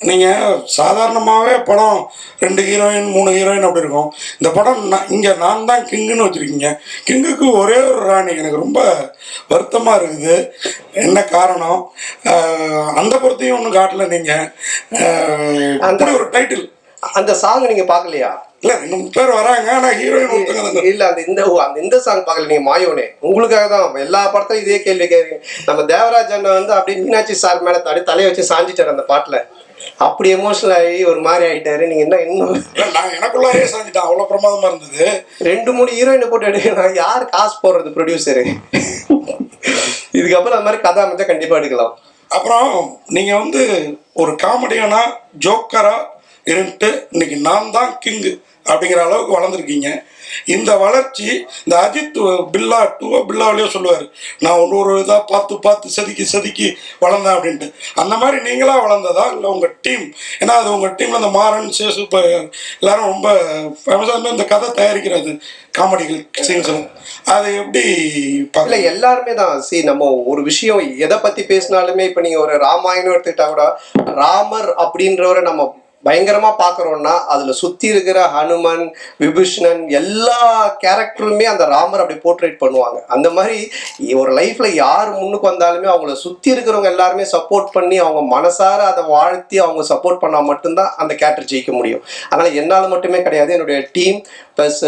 நீங்கள் சாதாரணமாகவே படம் 2 ஹீரோயின் 3 ஹீரோயின் அப்படி இருக்கும். இந்த படம் இங்கே நான் தான் கிங்குன்னு வச்சுருக்கீங்க. கிங்குக்கு ஒரே ஒரு ராணி. எனக்கு ரொம்ப வருத்தமாக இருக்குது. என்ன காரணம்? அந்த பொறுத்தையும் ஒன்றும் காட்டல நீங்கள். அந்த ஒரு டைட்டில் அந்த சாங் நீங்கள் பார்க்கலையா? இல்லை 2 பேர் வராங்க, ஆனால் ஹீரோயின் ஒருத்தங்க இல்லை. இந்த சாங் பார்க்கல நீங்கள் மாயோனே. உங்களுக்காக தான் எல்லா படத்தையும் இதே கேள்வி கேட்குறீங்க. நம்ம தேவராஜ் அண்ணன் வந்து அப்படியே மீனாட்சி சார் மேலே தலையை வச்சு சாஞ்சிட்டார் அந்த பாட்டில். அப்படி எமோஷனல் ஆகி ஒரு மாதிரி ஆகிட்டாரு. நீங்கள் என்ன இன்னும் நான் எனக்குள்ளாரே சாஞ்சிட்டேன். அவ்வளோ பிரமாதமாக இருந்தது. 2-3 ஹீரோயினை போட்டு எடுக்கலாம். யார் காசு போடுறது? ப்ரொடியூசரு. இதுக்கப்புறம் அந்த மாதிரி கதை அமைச்சா கண்டிப்பாக எடுக்கலாம். அப்புறம் நீங்கள் வந்து ஒரு காமெடியானா ஜோக்கரா இருந்துட்டு இன்னைக்கு நான் தான் கிங்கு அப்படிங்கிற அளவுக்கு வளர்ந்துருக்கீங்க. இந்த வளர்ச்சி இந்த அஜித் பில்லாவிலேயே சொல்லுவார், நான் ஒரு இதாக பார்த்து செதுக்கி வளர்ந்தேன் அப்படின்ட்டு. அந்த மாதிரி நீங்களாக வளர்ந்ததா இல்லை உங்கள் டீம்? ஏன்னா அது உங்கள் டீமில் இந்த மாறன் சேசு இப்போ எல்லாரும் ரொம்ப ஃபேமஸாக இந்த கதை தயாரிக்கிறது காமெடிகள் சீன்ஸும் அது எப்படி இல்லை எல்லாருமே தான். நம்ம ஒரு விஷயம் எதை பற்றி பேசினாலுமே இப்போ நீங்கள் ஒரு ராமாயணம் எடுத்துக்கிட்டா கூட ராமர் அப்படின்றவரை நம்ம பயங்கரமா பாக்குறோம்னா அதுல சுத்தி இருக்கிற ஹனுமன், விபீஷணன் எல்லா கேரக்டருமே அந்த ராமர் அப்படி போர்ட்ரேட் பண்ணுவாங்க. அந்த மாதிரி ஒரு லைஃப்ல யார் முன்னுக்கு வந்தாலுமே அவங்கள சுத்தி இருக்கிறவங்க எல்லாருமே சப்போர்ட் பண்ணி அவங்க மனசார அதை வாழ்த்தி அவங்க சப்போர்ட் பண்ணா மட்டும்தான் அந்த கேரக்டர் ஜெயிக்க முடியும். அதனால என்னால் மட்டுமே கிடையாது, என்னுடைய டீம் ப்ளஸ்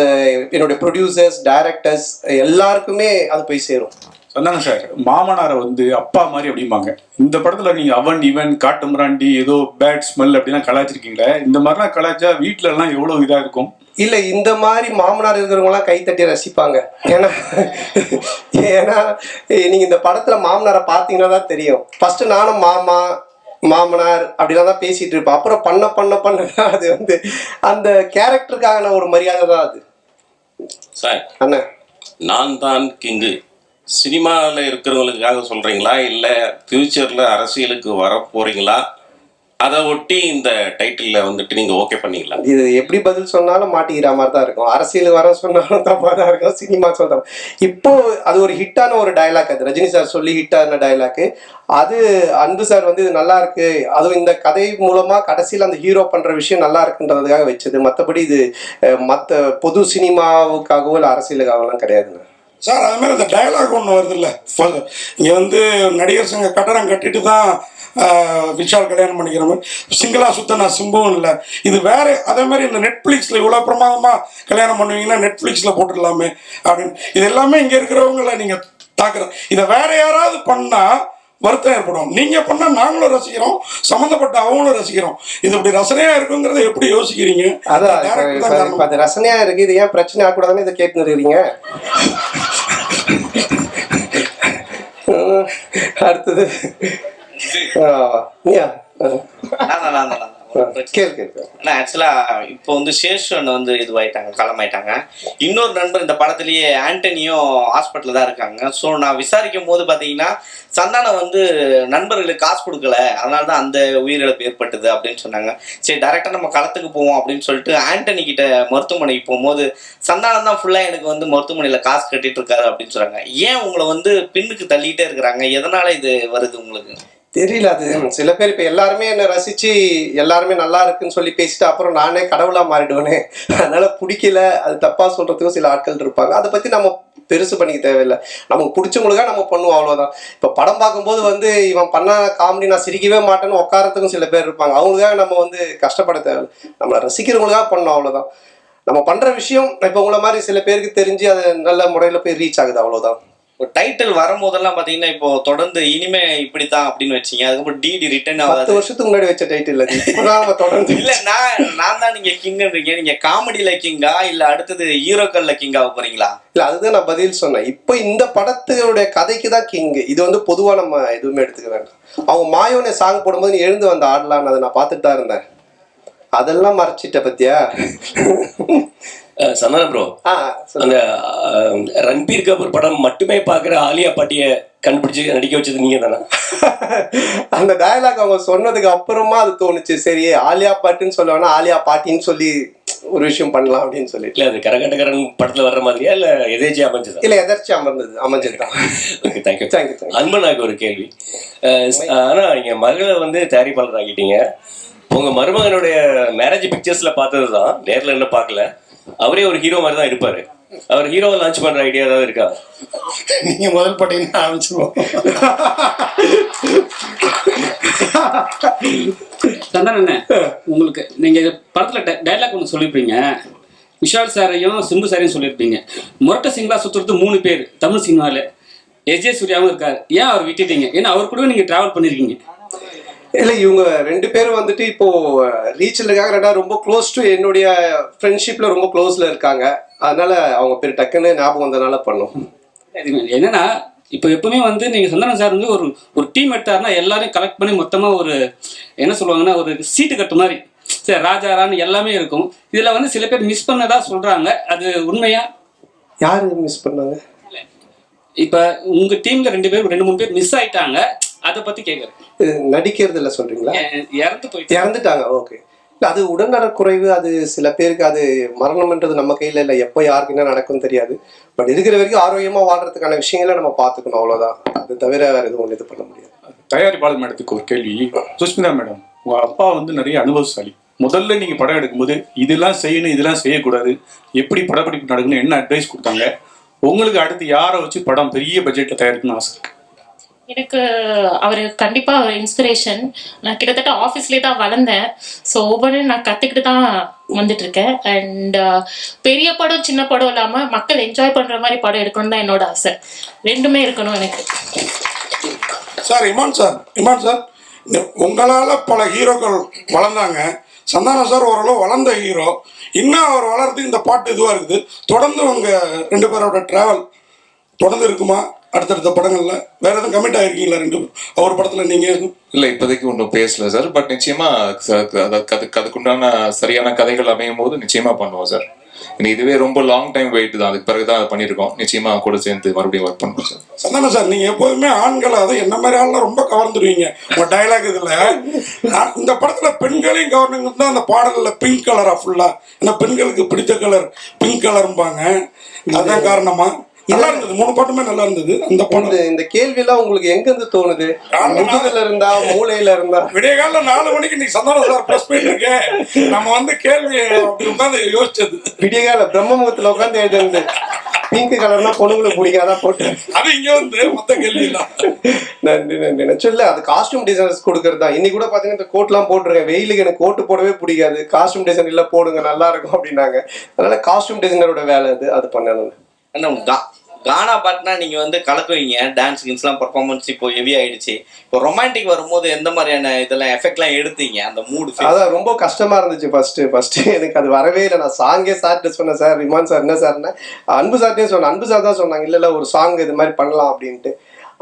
என்னுடைய ப்ரொடியூசர்ஸ், டைரக்டர்ஸ் எல்லாருக்குமே அது போய் சேரும். சொன்னாங்க சார், மாமனாரை வந்து அப்பா மாதிரி அப்படிம்பாங்க. இந்த படத்துல நீங்க அவன் இவன் காட்டு மிராண்டி ஏதோ பேட் ஸ்மெல் அப்படிலாம் கலாச்சிருக்கீங்களே, இந்த மாதிரிலாம் கலாச்சா வீட்டுல எல்லாம் எவ்வளவு இதா இருக்கும்? இல்லை இந்த மாதிரி மாமனார் இருக்கிறவங்களாம் கைத்தட்டி ரசிப்பாங்க. ஏன்னா நீங்கள் இந்த படத்தில் மாமனாரை பார்த்தீங்கன்னா தான் தெரியும். ஃபஸ்ட்டு நானும் மாமனார் அப்படிலாம் தான் பேசிகிட்டு இருப்பேன். அப்புறம் பண்ண அது வந்து அந்த கேரக்டருக்கான ஒரு மரியாதை தான் அது. சார் அண்ணா நான் தான் கிங்கு சினிமாவில் இருக்கிறவங்களுக்காக சொல்கிறீங்களா இல்லை ஃப்யூச்சரில் அரசியலுக்கு வர போகிறீங்களா? அதை ஒட்டி இந்த டைட்டிலில் வந்துட்டு நீங்கள் ஓகே பண்ணீங்களா? இது எப்படி பதில் சொன்னாலும் மாட்டிக்கிற மாதிரி தான் இருக்கும். அரசியல் வர சொன்னாலும் தப்பாக தான் இருக்கும், சினிமா சொல்ல. இப்போ அது ஒரு ஹிட்டான ஒரு டைலாக். அது ரஜினி சார் சொல்லி ஹிட்டான டைலாக்கு. அது அன்பு சார் வந்து இது நல்லா இருக்கு, அதுவும் இந்த கதை மூலமாக கடைசியில் அந்த ஹீரோ பண்ணுற விஷயம் நல்லா இருக்குன்றதுக்காக வச்சது. மற்றபடி இது மற்ற பொது சினிமாவுக்காகவோ இல்லை அரசியலுக்காகலாம் கிடையாதுங்க சார். அது மாதிரி இந்த டைலாக் ஒன்று வருது இல்லை, இங்கே வந்து நடிகர் சங்க கட்டடம் கட்டிட்டு தான் விஷால் கல்யாணம் பண்ணிக்கிற மாதிரி சிங்கிளாக சுத்த நான் சிம்பும் இல்லை. இது வேறு. அதே மாதிரி இந்த நெட்ஃப்ளிக்ஸில் இவ்வளோ பிரமாதமாக கல்யாணம் பண்ணுவீங்கன்னா நெட்ஃப்ளிக்ஸில் போட்டுடலாமே அப்படின்னு. இது எல்லாமே இங்கே இருக்கிறவங்கள நீங்கள் தாக்குற. இதை வேற யாராவது பண்ணால் வருத்தம் ஏற்படும். நீங்கள் பண்ணால் நாங்களும் ரசிக்கிறோம், சம்மந்தப்பட்ட அவங்களும் ரசிக்கிறோம். இது இப்படி ரசனையாக இருக்குங்கிறத எப்படி யோசிக்கிறீங்க? அதான் அது ரசனையாக இருக்குது. இது ஏன் பிரச்சனை ஆகக்கூடாதுன்னு இதை கேட்டுன்னு இருக்கிறீங்க. அடுத்தது ஆக்சுவலா இப்போ வந்து சேஷன் வந்து இதுவாயிட்டாங்க, களமாயிட்டாங்க. இன்னொரு நண்பர் இந்த படத்துலயே ஆண்டனியும் ஹாஸ்பிட்டல்ல தான் இருக்காங்க. ஸோ நான் விசாரிக்கும் போது பாத்தீங்கன்னா சந்தானம் வந்து நண்பர்களுக்கு காசு கொடுக்கல, அதனாலதான் அந்த உயிரிழப்பு ஏற்பட்டது அப்படின்னு சொன்னாங்க. சரி டைரக்டா நம்ம களத்துக்கு போவோம் அப்படின்னு சொல்லிட்டு ஆண்டனி கிட்ட மருத்துவமனைக்கு போகும்போது சந்தானம் தான் ஃபுல்லா எனக்கு வந்து மருத்துவமனையில காசு கட்டிட்டு இருக்காரு அப்படின்னு சொல்றாங்க. ஏன் உங்களை வந்து பின்னுக்கு தள்ளிட்டே இருக்கிறாங்க? எதனால இது வருது உங்களுக்கு தெரியல. அது சில பேர் இப்போ எல்லாருமே என்னை ரசித்து எல்லாருமே நல்லா இருக்குன்னு சொல்லி பேசிட்டு அப்புறம் நானே கடவுளாக மாறிடுவேனே, அதனால் பிடிக்கல, அது தப்பாக சொல்கிறதுக்கும் சில ஆட்கள் இருப்பாங்க. அதை பற்றி நம்ம பெருசு பண்ணிக்க தேவையில்லை. நமக்கு பிடிச்சவங்களுக்காக நம்ம பண்ணுவோம், அவ்வளோதான். இப்போ படம் பார்க்கும்போது வந்து இவன் பண்ண காமெடி நான் சிரிக்கவே மாட்டேன்னு உட்காரத்துக்கும் சில பேர் இருப்பாங்க. அவங்களுக்காக நம்ம வந்து கஷ்டப்பட தேவையில்லை, நம்மளை ரசிக்கிறவங்களுக்காக பண்ணணும், அவ்வளோதான். நம்ம பண்ணுற விஷயம் இப்போ உங்களை மாதிரி சில பேருக்கு தெரிஞ்சு அது நல்ல முறையில் போய் ரீச் ஆகுது, அவ்வளோதான். ஒரு டைட்டில் வரும்போதெல்லாம் பாத்தீங்கன்னா இப்போ தொடர்ந்து இனிமே இப்படித்தான் அப்படின்னு வச்சீங்க. அதுக்கப்புறம் டிடி ரிட்டர்ன் 10 வருஷத்துக்கு முன்னாடி வச்ச டைட்டில் தொடர்ந்து இல்ல நான் தான் நீங்க கிங்ன்றீங்க. நீங்க காமெடியில கிங்கா இல்ல அடுத்தது ஹீரோக்கள்ல கிங்காக போறீங்களா? இல்ல அதுதான் நான் பதில் சொன்னேன். இப்போ இந்த படத்துடைய கதைக்கு தான் கிங். இது வந்து பொதுவா நம்ம எதுவுமே எடுத்துக்க வேண்டாம். அவங்க மாயோனே சாங் போடும்போது நீ எழுந்து வந்த ஆடலான்னு அதை நான் பார்த்துட்டு தான் இருந்தேன். அதெல்லாம் மறைச்சிட்ட பத்தியா சந்தான ப்ரோ, அந்த ரன்பீர் கபூர் படம் மட்டுமே பார்க்குற ஆலியா பாட்டியை கண்டுபிடிச்சு நடிக்க வச்சது நீங்க தானே? அந்த டயலாக் அவங்க சொன்னதுக்கு அப்புறமா அது தோணுச்சு, சரி ஆலியா பாட்டுன்னு சொல்ல வேணா ஆலியா பாட்டின்னு சொல்லி ஒரு விஷயம் பண்ணலாம் அப்படின்னு சொல்லி. இல்லை அது கரகாட்டக்காரன் படத்தில் வர்ற மாதிரியா இல்லை எதேச்சியா அமைஞ்சது? இல்லை எதர்ச்சி அமைஞ்சது தான். Okay, thank you. அன்பனாக்கு ஒரு கேள்வி. ஆனால் நீங்கள் மகளை வந்து தயாரிப்பாளர் ஆகிட்டீங்க, உங்க மருமகனுடைய மேரேஜ் பிக்சர்ஸ்ல பார்த்தது தான், நேர்ல என்ன பார்க்கல. அவரே ஒரு ஹீரோ மாதிரி தான் இருப்பாரு. அவர் ஹீரோவை லான்ச் பண்ற ஐடியா ஏதாவது இருக்கா? நீங்க முதல் பட்டியல் ஆரம்பிச்சிருவோம். சந்தானம் அண்ணே, உங்களுக்கு நீங்க படத்துல டைலாக் ஒன்று சொல்லியிருப்பீங்க. விஷால் சாரையும் சிம்பு சாரையும் சொல்லியிருப்பீங்க. முரட்ட சிங்களா சுத்துறது 3 பேர் தமிழ் சினிமாவில். எஸ்ஜே சூர்யாவும் இருக்காரு. ஏன் அவர் விட்டுட்டீங்க? ஏன்னா அவர் கூட நீங்க டிராவல் பண்ணிருக்கீங்க. இல்லை, இவங்க 2 பேரும் வந்துட்டு இப்போ ரீச்சில் இருக்காங்க. 2 ரொம்ப க்ளோஸ் டு என்னுடைய ஃப்ரெண்ட்ஷிப்ல ரொம்ப க்ளோஸ்ல இருக்காங்க. அதனால அவங்க பேர் டக்குன்னு ஞாபகம் வந்ததுனால பண்ணோம். என்னன்னா இப்போ எப்பவுமே வந்து நீங்க சந்தானம் சார் வந்து ஒரு டீம் எடுத்தாருன்னா எல்லாரையும் கலெக்ட் பண்ணி மொத்தமா ஒரு என்ன சொல்லுவாங்கன்னா ஒரு சீட்டு கட்டு மாதிரி சரி ராஜாரான்னு எல்லாமே இருக்கும். இதுல வந்து சில பேர் மிஸ் பண்ணதா சொல்றாங்க. அது உண்மையா? யாரு மிஸ் பண்ணாங்க? இப்ப உங்க டீம்ல 2 பேர் 2-3 பேர் மிஸ் ஆயிட்டாங்க. அதை பத்தி கேட்குறேன். நடிக்கிறது இல்லை சொல்றீங்களா? இறந்துட்டாங்க. ஓகே. இல்லை, அது உடல்நல குறைவு. அது சில பேருக்கு அது மரணம்ன்றது நம்ம கையில் இல்லை. எப்போ யாருக்கு என்ன நடக்கும் தெரியாது. பட் இருக்கிற வரைக்கும் ஆரோக்கியமாக வாழ்றதுக்கான விஷயங்களை நம்ம பார்த்துக்கணும், அவ்வளோதான். அது தவிர வேறு எதுவும் இது பண்ண முடியாது. தயாரிப்பாளர் மேடத்துக்கு ஒரு கேள்வி. சுஷ்மிதா மேடம், உங்க அப்பா வந்து நிறைய அனுபவசாலி. முதல்ல நீங்க படம் எடுக்கும்போது இதெல்லாம் செய்யணும், இதெல்லாம் செய்யக்கூடாது, எப்படி படப்பிடிப்பு நடக்கணும், என்ன அட்வைஸ் கொடுத்தாங்க? உங்களுக்கு அடுத்து யாரை வச்சு படம் பெரிய பட்ஜெட்ல தயாரிக்கணும்னு ஆசை இருக்கு? எனக்கு அவர் கண்டிப்பாக ஒரு இன்ஸ்பிரேஷன். நான் கிட்டத்தட்ட ஆஃபீஸ்லேயே தான் வளர்ந்தேன். ஸோ ஒவ்வொன்றும் நான் கற்றுக்கிட்டு தான் வந்துட்டுருக்கேன். அண்ட் பெரிய படம் சின்ன படம் இல்லாமல் மக்கள் என்ஜாய் பண்ணுற மாதிரி படம் எடுக்கணும் தான் என்னோட ஆசை. 2மே இருக்கணும் எனக்கு. சார் இமான் சார் உங்களால் பல ஹீரோக்கள் வளர்ந்தாங்க. சந்தானம் சார் ஓரளவு வளர்ந்த ஹீரோ. இன்னும் அவர் வளர்றதுக்கு இந்த பாட்டு இதுவாக இருக்குது. தொடர்ந்து உங்கள் 2 பேரோட ட்ராவல் தொடர்ந்து இருக்குமா? அடுத்தடுத்த படங்கள்ல வேற எதுவும் கமிட் ஆயிருக்கீங்களா? 2 அவர் படத்துல நீங்க? இல்லை, இப்போதைக்கு ஒன்றும் பேசல சார். பட் நிச்சயமா அதுக்குண்டான சரியான கதைகள் அமையும் போது நிச்சயமா பண்ணுவோம் சார். இதுவே ரொம்ப லாங் டைம் வெயிட் தான். அதுக்கு பிறகுதான் அதை பண்ணியிருக்கோம். நிச்சயமா கூட சேர்ந்து மறுபடியும் ஒர்க் பண்ணுவோம் சார். சந்தானம் சார், நீங்க எப்போதுமே ஆண்களை அதை என்ன மாதிரி ஆள்லாம் ரொம்ப கவர்ந்துருவீங்க உங்க டைலாக் இதுல. இந்த படத்துல பெண்களையும் கவர்னுங்க தான் அந்த பாடல்ல பிங்க் கலரா ஃபுல்லா. ஏன்னா பெண்களுக்கு பிடித்த கலர் பிங்க் கலர்பாங்க. அதுதான் காரணமா? நல்லா இருந்தது, 3 பாட்டுமே நல்லா இருந்தது. அந்த பாட்டு இந்த கேள்வி எல்லாம் உங்களுக்கு எங்க இருந்து தோணுது? முதுகுல இருந்தா, மூளையில இருந்தா? விடிய கால 4 மணிக்கு நீ சந்தானம் சார் ப்ரெஸ் போயிட்டு இருக்கேன். நம்ம வந்து கேள்வி அப்படி உட்காந்து யோசிச்சது. விடிய கால பிரம்ம முகத்துல உட்காந்து எழுதுறது. பிங்க் கலர்னா பொண்ணுங்களுக்கு பிடிக்காதான் போட்டு அது இங்க வந்து மொத்த கேள்வி தான். நன்றி சொல்ல. அது காஸ்டியூம் டிசைனர்ஸ் கொடுக்கறது தான். இன்னைக்கு கூட பாத்தீங்கன்னா இந்த கோட்லாம் போட்டிருக்கேன். வெயிலுக்கு எனக்கு கோட்டு போடவே பிடிக்காது. காஸ்டியூம் டிசைன் இல்ல போடுங்க நல்லா இருக்கும் அப்படின்னாங்க. அதனால காஸ்டியூம் டிசைனரோட வேலை அது பண்ணணும். கானா பாட்டுனா நீங்க வந்து கலக்குவீங்க. டான்ஸ் கின்ஸ்லாம் பர்ஃபார்மன்ஸ் இப்போ ஹெவி ஆயிடுச்சு. இப்போ ரொமான்டிக் வரும்போது எந்த மாதிரியான இதெல்லாம் எஃபெக்ட்லாம் எடுத்தீங்க? அந்த மூடு அதான் ரொம்ப கஷ்டமா இருந்துச்சு ஃபர்ஸ்ட் எனக்கு அது வரவே இல்லை. நான் சாங்கே சார்ட்டு சொன்னேன். சார் இமான் சார் என்ன சார்னா அன்பு சார்ட்டே சொன்னேன். அன்பு சார் தான் சொன்னாங்க இல்லை ஒரு சாங் இது மாதிரி பண்ணலாம் அப்படின்ட்டு.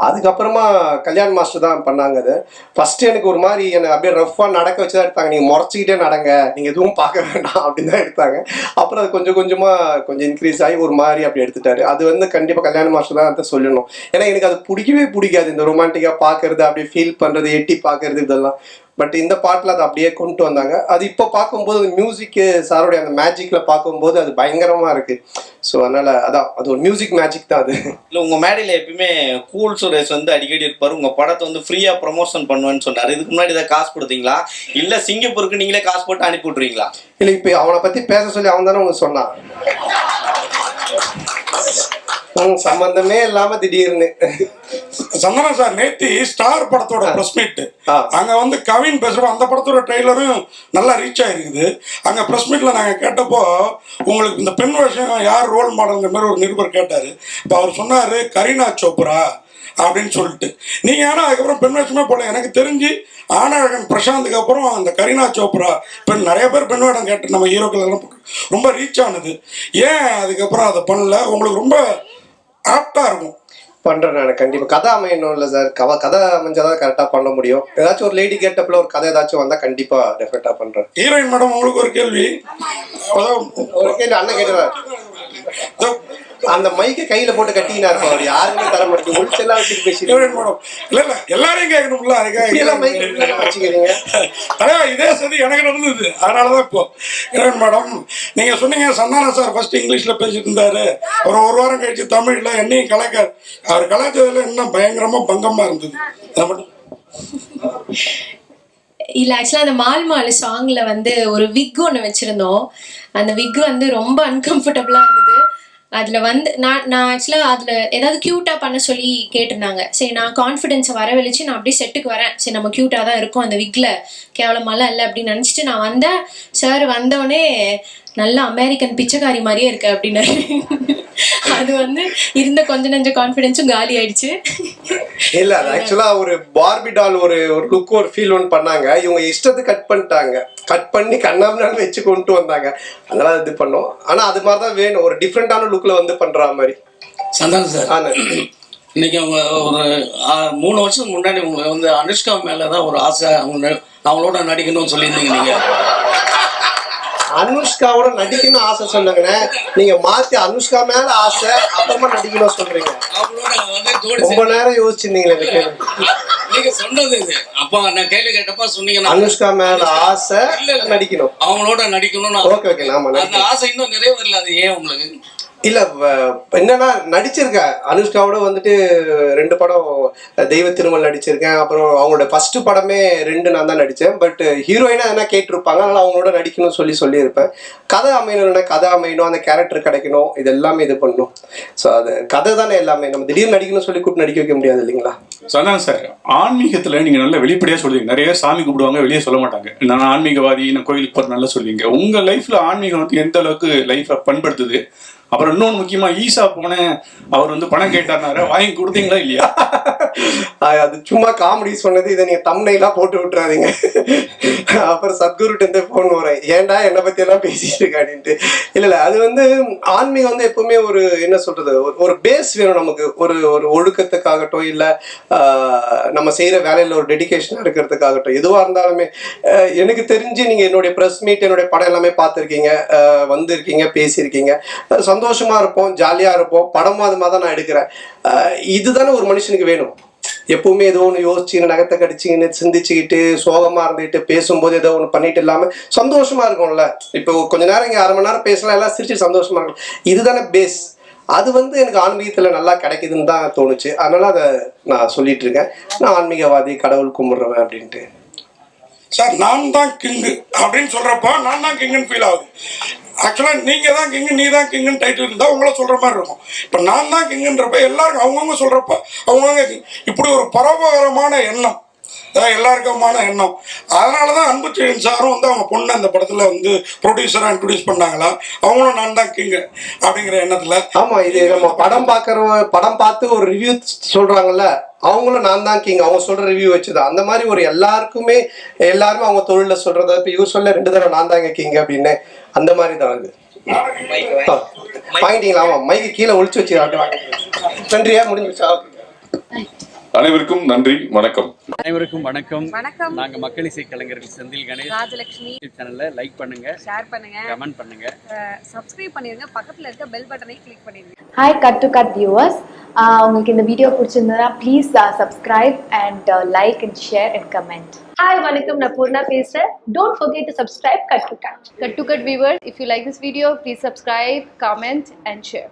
அதுக்கப்புறமா கல்யாண் மாஸ்டர் தான் பண்ணாங்க. அது ஃபர்ஸ்ட் எனக்கு ஒரு மாதிரி என்னை அப்படியே ரஃப்பாக நடக்க வச்சு தான் எடுத்தாங்க. நீங்கள் முறைச்சிக்கிட்டே நடங்க, நீங்கள் எதுவும் பார்க்க வேண்டாம் அப்படின்னு தான் எடுத்தாங்க. அப்புறம் அது கொஞ்சம் இன்க்ரீஸ் ஆகி ஒரு மாதிரி அப்படி எடுத்துட்டாரு. அது வந்து கண்டிப்பாக கல்யாண் மாஸ்டர் தான் அதை சொல்லணும். ஏன்னா எனக்கு அது பிடிக்கவே பிடிக்காது, இந்த ரொமான்டிக்காக பார்க்கறது, அப்படியே ஃபீல் பண்ணுறது, எட்டி பார்க்கறது இதெல்லாம். பட் இந்த பாட்டில் அதை அப்படியே கொண்டு வந்தாங்க. அது இப்போ பார்க்கும்போது அந்த மியூசிக்கு சாரோடைய அந்த மேஜிக்கில் பார்க்கும்போது அது பயங்கரமாக இருக்குது. ஸோ அதனால் அது ஒரு மியூசிக் மேஜிக் தான் அது. இல்லை உங்கள் மேடையில் எப்பயுமே கூல் சுரேஷ் வந்து அடிக்கடி இருப்பார். உங்கள் படத்தை வந்து ஃப்ரீயாக ப்ரொமோஷன் பண்ணுவேன்னு சொன்னார். இதுக்கு முன்னாடி இதை காசு கொடுத்தீங்களா இல்லை சிங்கப்பூருக்கு நீங்களே காசு போட்டு அனுப்பி விட்ருவீங்களா? இல்லை, இப்போ அவனை பற்றி பேச சொல்லி அவன் தானே உங்களுக்கு சொன்னான். சம்பந்தமே இல்லாம திடீர்னு சந்தானம் சார் நேத்தி ஸ்டார் படத்தோட ப்ரெஸ் மீட் அங்க வந்து கவின் பேசுறோம். அந்த படத்தோட ட்ரெய்லரும் நல்லா ரீச் ஆயிருக்குது. அங்க ப்ரெஸ் மீட்ல நாங்க கேட்டப்போ உங்களுக்கு இந்த பெண் விஷயம் யார் ரோல் மாடல்ங்கிற மாதிரி ஒரு நிருபர் கேட்டாரு. இப்போ அவர் சொன்னாரு கரீனா சோப்ரா அப்படின்னு சொல்லிட்டு. நீங்க ஆனா அதுக்கப்புறம் பெண் வேஷமே போல. எனக்கு தெரிஞ்சு ஆனழகன் பிரசாந்துக்கு அப்புறம் அந்த கரீனா சோப்ரா பெண் நிறைய பேர் பெண் வேடம் கேட்டு நம்ம ஹீரோக்கள் எல்லாம் ரொம்ப ரீச் ஆனது. ஏன் அதுக்கப்புறம் அதை பண்ணல? உங்களுக்கு ரொம்ப ஆப்டா இருக்கும். பண்றேன் நான் கண்டிப்பா. கதை அமையணும் இல்லை சார். கதை அமைஞ்சாதான் கரெக்டா பண்ண முடியும். ஏதாச்சும் ஒரு லேடி கேட்டப்ல ஒரு கதை ஏதாச்சும் வந்தா கண்டிப்பா டெஃபினட்டா பண்றேன். ஹீரோயின் மேடம் உங்களுக்கு ஒரு கேள்வி. அண்ணன் கேட்டுறாரு. அந்த மைக்கை கையில போட்டு கட்டினா இருப்பா. அவர் யாருமே தர மாட்டேங்குது. ஒளிச்செல்லாம் வச்சுட்டு பேசிட்டு மேடம் இல்ல எல்லாரையும் கேட்கணும்ல. அதுக்காக இதே சரி எனக்கு நடந்தது. அதனாலதான் இப்போ ஹீரோயின் மேடம் நீங்க சொன்னீங்க சந்தானம் சார் ஃபர்ஸ்ட் இங்கிலீஷ்ல பேசிட்டு இருந்தாரு. ஒரு வாரம் கழிச்சு தமிழ்ல என்னையும் கலைக்கார். அவர் கலாச்சாரத்துல இன்னும் பயங்கரமா பங்கமா இருந்தது. இல்லை ஆக்சுவலாக அந்த மால் சாங்கில் வந்து ஒரு விக் ஒன்று வச்சுருந்தோம். அந்த விக் வந்து ரொம்ப அன்கம்ஃபர்டபுளாக இருந்தது. அதில் வந்து நான் ஆக்சுவலாக அதில் ஏதாவது க்யூட்டாக பண்ண சொல்லி கேட்டிருந்தாங்க. சரி, நான் கான்ஃபிடென்ஸை வரவழைச்சு நான் அப்படியே செட்டுக்கு வரேன். சரி, நம்ம க்யூட்டாக தான் இருக்கும், அந்த விக்கில் கேவலமாலாம் இல்லை அப்படின்னு நினச்சிட்டு நான் வந்தேன். சார் வந்தோடனே நல்ல அமெரிக்கன் பிச்சைக்காரி மாதிரியே இருக்கு அப்படின்னாரு. அது வந்து இருந்த கொஞ்ச நெஞ்ச கான்ஃபிடென்ஸும் காலி ஆயிடுச்சு. இல்ல அது ஆக்சுவலா ஒரு பார்பி டால் ஒரு லுக் ஒரு ஃபீல் ஒன்று பண்ணாங்க. இவங்க இஷ்டத்துக்கு கட் பண்ணிட்டாங்க. கட் பண்ணி கண்ணாமண்ணு வச்சு கொண்டு வந்தாங்க. அதனால இது பண்ணோம். ஆனா அது மாதிரிதான் வேணும், ஒரு டிஃப்ரெண்டான லுக்ல வந்து பண்ற மாதிரி. சந்தானம் சார், இன்னைக்கு அவங்க ஒரு 3 வருஷம் முன்னாடி உங்களுக்கு வந்து அனுஷ்கா மேலதான் ஒரு ஆசை, அவங்களோட நடிக்கணும்னு சொல்லியிருந்தீங்க. நீங்க அனுஷ்காவோட நடிக்கணும் ஆசை சொன்னாங்கண்ணே, நீங்க மாத்தி அனுஷ்கா மேல ஆசை அப்புறமா நடிக்கணும் சொல்றீங்க. ரொம்ப நேரம் யோசிச்சிருந்தீங்களே. நீங்க சொன்னது இது. அப்ப நான் கேள்வி கேட்டப்ப சொன்னீங்க அனுஷ்கா மேல ஆசை நடிக்கணும், அவங்களோட நடிக்கணும்னு. ஓகே நாம அந்த ஆசை இன்னும் நிறைவேறல. அது ஏன் உங்களுக்கு? இல்ல என்னன்னா நடிச்சிருக்கேன் அனுஷ்காவோட வந்துட்டு 2 படம் தெய்வ திருமல் நடிச்சிருக்கேன். அப்புறம் அவங்களோட ஃபர்ஸ்ட் படமே 2 நான் தான் நடித்தேன். பட் ஹீரோயினா என்ன கேட்டிருப்பாங்க, அதனால அவங்களோட நடிக்கணும்னு சொல்லியிருப்பேன். கதை அமையணும், அந்த கேரக்டர் கிடைக்கணும், இது எல்லாமே இது பண்ணணும். ஸோ அது கதை தானே எல்லாமே. நம்ம திடீர்னு நடிக்கணும்னு சொல்லி கூப்பிட்டு நடிக்க வைக்க முடியாது இல்லைங்களா? அதான் சார், ஆன்மீகத்துல நீங்க நல்ல வெளிப்படையா சொல்லுவீங்க. நிறைய பேர் சாமி கும்பிடுவாங்க, வெளியே சொல்ல மாட்டாங்க. நான் ஆன்மீகவாதி, நான் கோயிலுக்கு போற நல்லா சொல்லுவீங்க. உங்க லைஃப்ல ஆன்மீகம் வந்து எந்த அளவுக்கு லைஃபை பண்படுத்துது? அப்புறம் இன்னொன்று முக்கியமா, ஈசா போனேன், அவர் வந்து பணம் கேட்டாருனாரு, வாங்கி கொடுத்தீங்களா இல்லையா? அது சும்மா காமெடி சொன்னது, இதை நீங்க தம்ப்நெயிலா போட்டு விட்டுறாதீங்க. அப்புறம் சத்குருட்டு போன் வரேன், ஏன்டா என்னை பத்தி எல்லாம் பேசிட்டு இருக்காடின்ட்டு. இல்ல அது வந்து ஆன்மீகம் வந்து எப்பவுமே ஒரு என்ன சொல்றது, ஒரு பேஸ் வேணும் நமக்கு. ஒரு ஒழுக்கத்துக்காகட்டும், இல்ல நம்ம செய்யற வேலையில ஒரு டெடிகேஷனா இருக்கிறதுக்காகட்டும், எதுவா இருந்தாலுமே. எனக்கு தெரிஞ்சு நீங்க என்னுடைய ப்ரெஸ் மீட், என்னுடைய படம் எல்லாமே பார்த்துருக்கீங்க, வந்திருக்கீங்க, பேசியிருக்கீங்க. சந்தோஷமா இருப்போம், ஜாலியா இருப்போம். படமும் அது மாதிரி தான் நான் எடுக்கிறேன். இதுதானே ஒரு மனுஷனுக்கு வேணும். எப்பவுமே ஏதோ ஒன்று யோசிச்சுன்னு, நகத்தை கடிச்சிங்கன்னு, சிந்திச்சுக்கிட்டு, சோகமா இருந்துட்டு, பேசும்போது ஏதோ ஒன்று பண்ணிட்டு இல்லாம சந்தோஷமா இருக்கும்ல. இப்போ கொஞ்ச நேரம் இங்கே 1/2 மணி நேரம் பேசலாம், எல்லாம் சிரிச்சு சந்தோஷமா இருக்கும். இதுதானே பேஸ். அது வந்து எனக்கு ஆன்மீகத்துல நல்லா கிடைக்குதுன்னு தான் தோணுச்சு. அதனால அதை நான் சொல்லிட்டு இருக்கேன். நான் ஆன்மீகவாதி, கடவுள் கும்பிடுறவன் அப்படின்ட்டு. சார், நான் தான் கிங்கு அப்படின்னு சொல்றப்ப நான் தான் கிங்குன்னு ஃபீல் ஆகுது. ஆக்சுவலாக நீங்கள் தான் கிங்கு, நீ தான் கிங்குன்னு டைட்டில் இருந்தால் உங்கள சொல்கிற மாதிரி இருக்கும். இப்போ நான் தான் கிங்குன்றப்ப எல்லாருக்கும் அவங்கவுங்க சொல்கிறப்ப அவங்கவுங்க இப்படி ஒரு பரோபகாரமான எண்ணம், எல்லாருக்குமான எண்ணம். அதனால தான் அன்புச்செழியன் சாரும் வந்து அவங்க பொண்ணு அந்த படத்தில் வந்து ப்ரொடியூசராக இன்ட்ரடியூஸ் பண்ணாங்களா, அவங்களும் நான் தான் கிங்கு அப்படிங்கிற எண்ணத்தில். ஆமாம், இது நம்ம படம் பார்த்து ஒரு ரிவ்யூ சொல்கிறாங்கல்ல, அவங்களும் நான் தான் கிங், அவங்க சொல்ற ரிவ்யூ வச்சுதான். அந்த மாதிரி ஒரு எல்லாருமே அவங்க தொழில சொல்றத. இப்போ இவர் சொல்ல 2 தடவை நான் தாங்க கிங் அப்படின்னு, அந்த மாதிரி தான் அது. வாங்கிட்டீங்களா? ஆமா, மைக்கு கீழே ஒழிச்சு வச்சு. நன்றியா, முடிஞ்சிருச்சா? அனைவருக்கும் நன்றி, வணக்கம். அனைவருக்கும் வணக்கம். நாங்க மக்கள் இசை கலைஞர்கள் செந்தில் கணேஷ், ராஜலட்சுமி. சேனலை லைக் பண்ணுங்க, ஷேர் பண்ணுங்க, கமெண்ட் பண்ணுங்க, சப்ஸ்கிரைப் பண்ணிருங்க, பக்கத்துல இருக்க பெல் பட்டனை கிளிக் பண்ணிருங்க. Hi cut to cut viewers, உங்களுக்கு இந்த வீடியோ பிடிச்சிருந்தா please subscribe and like and share and comment. Hi, வணக்கம், நான் பூர்ணா பேசுறேன். Don't forget to subscribe Cut to Cut. Cut to Cut viewers, if you like this video, please subscribe, comment and share.